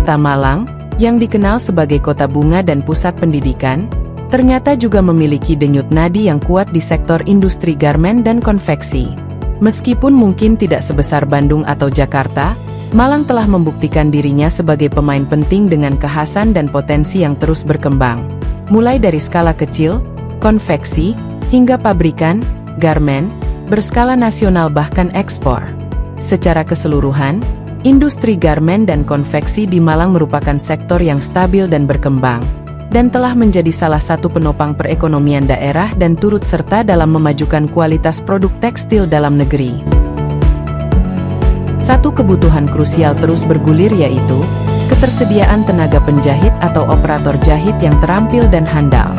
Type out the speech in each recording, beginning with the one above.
Kota Malang, yang dikenal sebagai kota bunga dan pusat pendidikan, ternyata juga memiliki denyut nadi yang kuat di sektor industri garmen dan konveksi. Meskipun mungkin tidak sebesar Bandung atau Jakarta, Malang telah membuktikan dirinya sebagai pemain penting dengan kekhasan dan potensi yang terus berkembang. Mulai dari skala kecil, konveksi, hingga pabrikan, garmen, berskala nasional bahkan ekspor. Secara keseluruhan, industri garmen dan konveksi di Malang merupakan sektor yang stabil dan berkembang, dan telah menjadi salah satu penopang perekonomian daerah dan turut serta dalam memajukan kualitas produk tekstil dalam negeri. Satu kebutuhan krusial terus bergulir yaitu ketersediaan tenaga penjahit atau operator jahit yang terampil dan handal.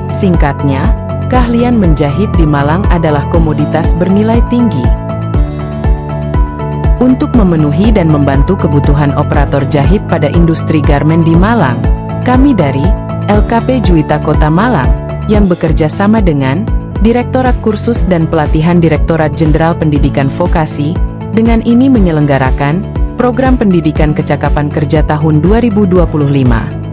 Singkatnya, keahlian menjahit di Malang adalah komoditas bernilai tinggi. Untuk memenuhi dan membantu kebutuhan operator jahit pada industri garmen di Malang, kami dari LKP Juwita Kota Malang, yang bekerja sama dengan Direktorat Kursus dan Pelatihan Direktorat Jenderal Pendidikan Vokasi, dengan ini menyelenggarakan Program Pendidikan Kecakapan Kerja tahun 2025.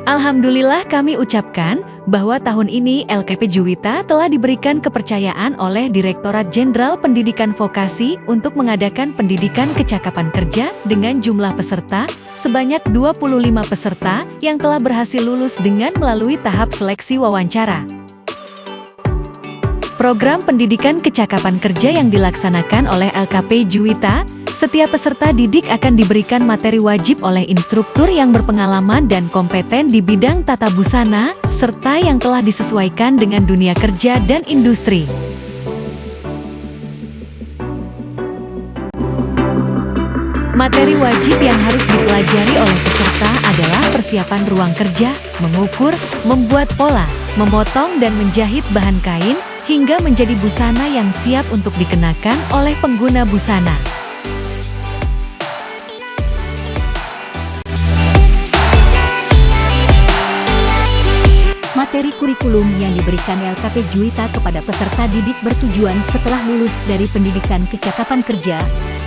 Alhamdulillah kami ucapkan bahwa tahun ini LKP Juwita telah diberikan kepercayaan oleh Direktorat Jenderal Pendidikan Vokasi untuk mengadakan pendidikan kecakapan kerja dengan jumlah peserta sebanyak 25 peserta yang telah berhasil lulus dengan melalui tahap seleksi wawancara. Program pendidikan kecakapan kerja yang dilaksanakan oleh LKP Juwita, setiap peserta didik akan diberikan materi wajib oleh instruktur yang berpengalaman dan kompeten di bidang tata busana, serta yang telah disesuaikan dengan dunia kerja dan industri. Materi wajib yang harus dipelajari oleh peserta adalah persiapan ruang kerja, mengukur, membuat pola, memotong dan menjahit bahan kain, hingga menjadi busana yang siap untuk dikenakan oleh pengguna busana. Materi kurikulum yang diberikan LKP Juwita kepada peserta didik bertujuan setelah lulus dari pendidikan kecakapan kerja,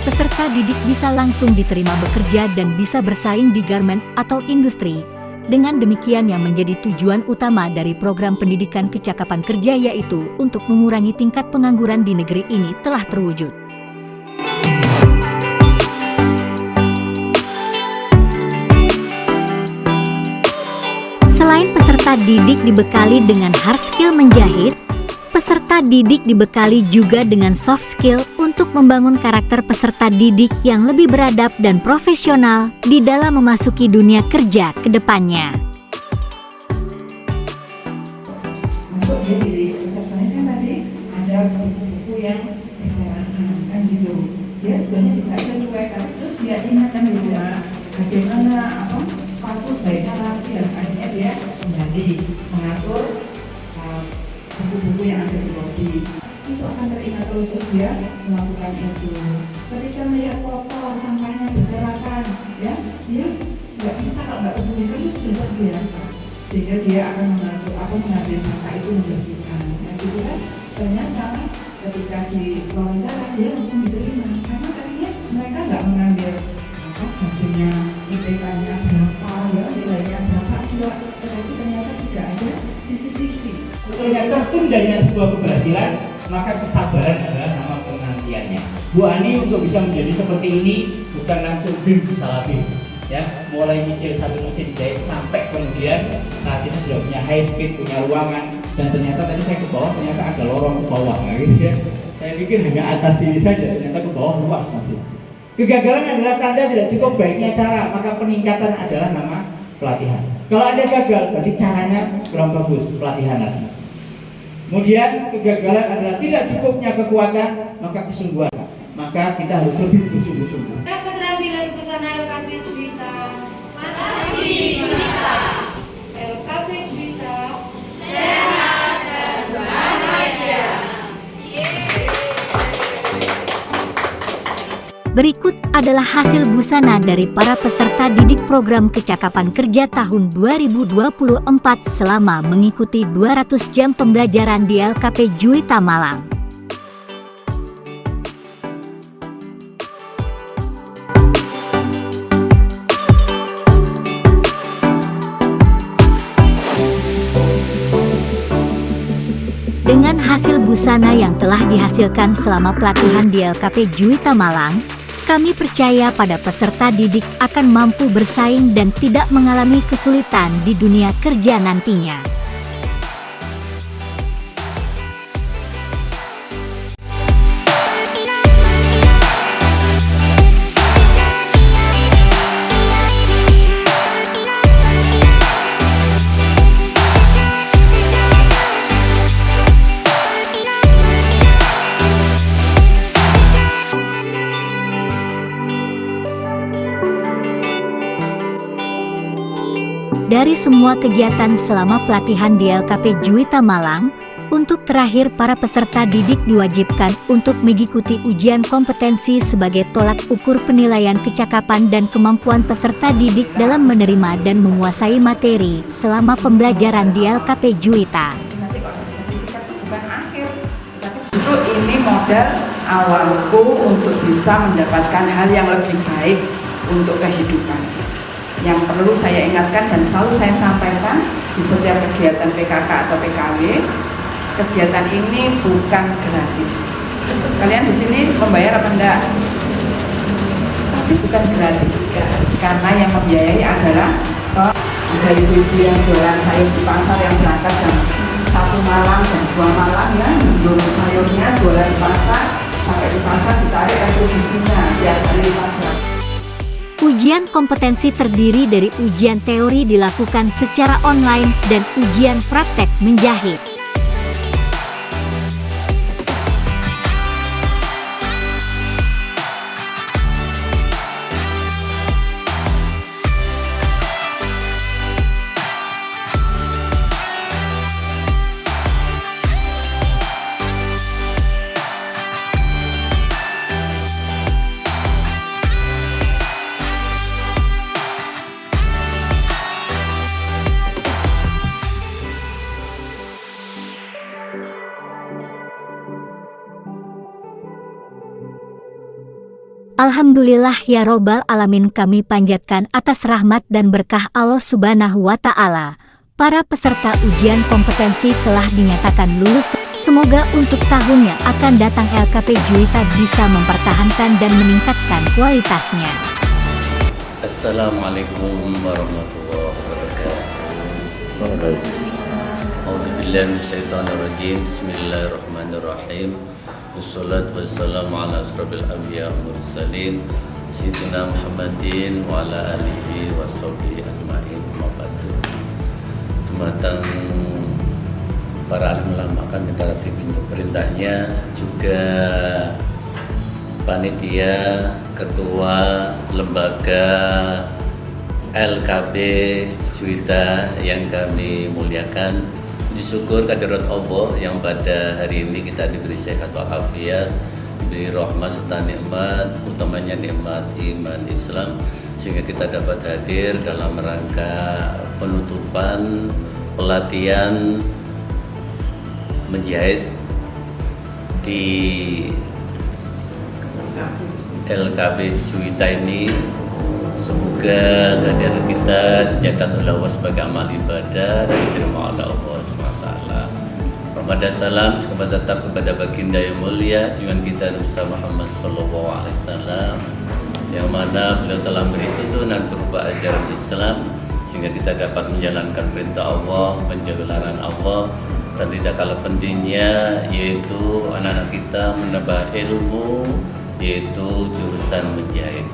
peserta didik bisa langsung diterima bekerja dan bisa bersaing di garmen atau industri. Dengan demikian yang menjadi tujuan utama dari program pendidikan kecakapan kerja yaitu untuk mengurangi tingkat pengangguran di negeri ini telah terwujud. Selain peserta didik dibekali dengan hard skill menjahit, peserta didik dibekali juga dengan soft skill untuk membangun karakter peserta didik yang lebih beradab dan profesional di dalam memasuki dunia kerja ke depannya. Masuk di resepsionis kan tadi ada buku-buku yang diserahkan kan gitu. Dia sebetulnya bisa aja cuek, tapi terus dia ingatkan di rumah bagaimana sepatu sebaiknya rapi, dan akhirnya dia kembali mengatur buku-buku yang ada di lobi. Itu akan teringat terus dia melakukan itu. Ketika melihat kotor, sampahnya berserakan, ya dia nggak bisa kalau nggak hubungi terus sudah terbiasa, sehingga dia akan mengambil sampah itu membersihkan. Nah gitu kan, ternyata ketika di wawancara dia langsung diterima karena kasihnya mereka nggak mengambil hasilnya IPK-nya berapa, ya nilainya berapa, tetapi ternyata sudah ada CCTV. Sebetulnya tertundanya sebuah keberhasilan, maka kesabaran adalah nama penantiannya. Bu Ani untuk bisa menjadi seperti ini bukan langsung bim salabim, ya, mulai nyicil satu mesin jahit sampai kemudian saat ini sudah punya high speed, punya ruangan, dan ternyata tadi saya ke bawah ternyata ada lorong ke bawah, gitu ya. Saya pikir hanya atas sini saja, ternyata ke bawah luas masih. Kegagalan adalah tanda tidak cukup baiknya cara, maka peningkatan adalah nama pelatihan. Kalau Anda gagal, berarti caranya kurang bagus, pelatihan lagi. Kemudian kegagalan adalah tidak cukupnya kekuatan, maka kesungguhan. Maka kita harus lebih bersungguh-sungguh. Keterampilan busana LKP Juwita Masih bisa. LKP Juwita sehat dan bahagia. Berikut adalah hasil busana dari para peserta didik program kecakapan kerja tahun 2024 selama mengikuti 200 jam pembelajaran di LKP Juwita Malang. Dengan hasil busana yang telah dihasilkan selama pelatihan di LKP Juwita Malang, kami percaya pada peserta didik akan mampu bersaing dan tidak mengalami kesulitan di dunia kerja nantinya. Dari semua kegiatan selama pelatihan di LKP Juwita Malang, untuk terakhir para peserta didik diwajibkan untuk mengikuti ujian kompetensi sebagai tolak ukur penilaian kecakapan dan kemampuan peserta didik dalam menerima dan menguasai materi selama pembelajaran di LKP Juwita. Nanti kalau sertifikat itu bukan akhir, tapi justru ini modal awalku untuk bisa mendapatkan hal yang lebih baik untuk kehidupan. Yang perlu saya ingatkan dan selalu saya sampaikan di setiap kegiatan PKK atau PKW, kegiatan ini bukan gratis. Kalian di sini membayar apa enggak? Tapi bukan gratis, karena yang membiayai adalah ada ibu-ibu yang jualan sayur di pasar yang berangkat jam 1 malam dan 2 malam ya, jual sayurnya jualan di pasar, sampai di pasar ditarik retribusinya tiap hari di pasar. Ujian kompetensi terdiri dari ujian teori dilakukan secara online dan ujian praktek menjahit. Alhamdulillah ya Robbal Alamin, kami panjatkan atas rahmat dan berkah Allah Subhanahu wa Ta'ala. Para peserta ujian kompetensi telah dinyatakan lulus. Semoga untuk tahun yang akan datang LKP Juwita bisa mempertahankan dan meningkatkan kualitasnya. Assalamualaikum warahmatullahi wabarakatuh. A'udzubillahi minasyaitonirrajim. Bismillahirrahmanirrahim. Wassalatu wassalamu ala asrofil anbiya wal mursalin Sayyidina Muhammadin wa ala alihi wa sahbihi ajma'in. Dumateng para alim ulama kami taati pintu perintahnya, juga panitia ketua lembaga LKP Juwita yang kami muliakan. Syukur kehadirat Allah yang pada hari ini kita diberi sehat walafiat, diberi rahmat serta nikmat, utamanya nikmat iman Islam, sehingga kita dapat hadir dalam rangka penutupan pelatihan menjahit di LKP Juwita ini. Semoga kehadiran kita dicatat oleh Allah sebagai amal ibadah dan diterima oleh Allah SWT. Ramadan salam semoga tetap kepada baginda yang mulia junjungan kita Nabi Muhammad SAW, yang mana beliau telah beri tuntunan berupa ajaran Islam sehingga kita dapat menjalankan perintah Allah, menjauhi larangan Allah, dan tidak kalah pentingnya yaitu anak-anak kita menambah ilmu, yaitu jurusan menjahit.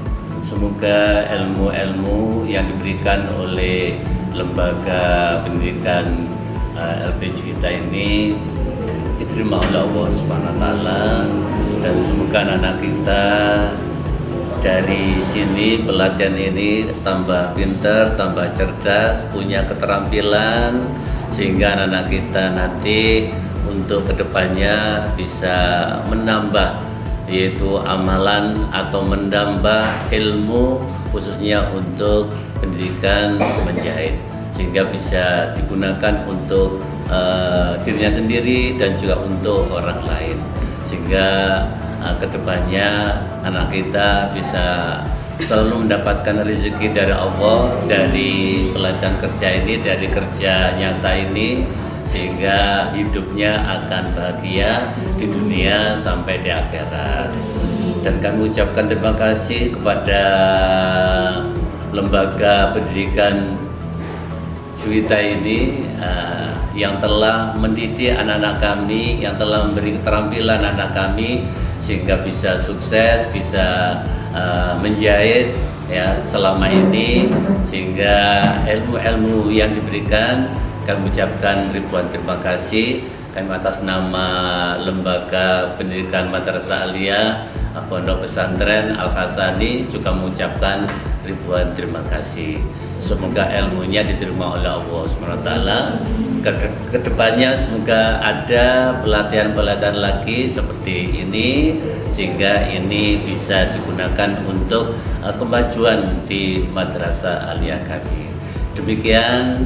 Semoga ilmu-ilmu yang diberikan oleh lembaga pendidikan LKP Juwita ini diterima oleh Allah Subhanahu wa Ta'ala, dan semoga anak-anak kita dari sini pelatihan ini tambah pinter, tambah cerdas, punya keterampilan, sehingga anak-anak kita nanti untuk kedepannya bisa menambah yaitu amalan atau menambah ilmu khususnya untuk pendidikan menjahit, sehingga bisa digunakan untuk dirinya sendiri dan juga untuk orang lain, sehingga kedepannya anak kita bisa selalu mendapatkan rezeki dari Allah, dari pelatihan kerja ini, dari kerja nyata ini, sehingga hidupnya akan bahagia di dunia sampai di akhirat. Dan kami ucapkan terima kasih kepada lembaga pendidikan Juwita ini yang telah mendidik anak-anak kami, yang telah memberi keterampilan anak kami sehingga bisa sukses, bisa menjahit ya selama ini, sehingga ilmu-ilmu yang diberikan kami ucapkan ribuan terima kasih. Kami atas nama Lembaga Pendidikan Madrasah Aliyah Pondok Pesantren Al-Hasani juga mengucapkan ribuan terima kasih. Semoga ilmunya diterima oleh Allah SWT. Kedepannya semoga ada pelatihan-pelatihan lagi seperti ini, sehingga ini bisa digunakan untuk kemajuan di Madrasah Aliyah kami. Demikian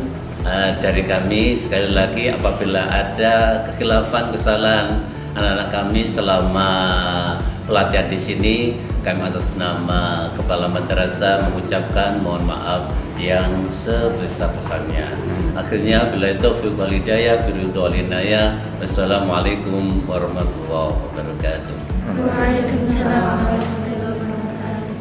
dari kami. Sekali lagi, apabila ada kekhilafan, kesalahan anak-anak kami selama pelatihan di sini, kami atas nama Kepala Madrasah mengucapkan mohon maaf yang sebesar-besarnya. Akhirnya, billahi taufiq wal hidayah, biridho wal inayah. Wassalamualaikum warahmatullahi wabarakatuh. Waalaikumsalam warahmatullahi wabarakatuh.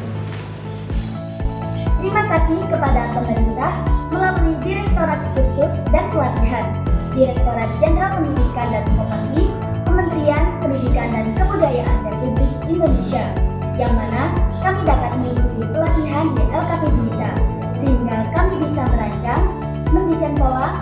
Terima kasih kepada pemerintah melalui Direktorat Kursus dan Pelatihan, Direktorat Jenderal Pendidikan dan Vokasi, Kementerian Pendidikan dan Kebudayaan Republik Indonesia, yang mana kami dapat mengikuti pelatihan di LKP Juwita, sehingga kami bisa merancang, mendesain pola,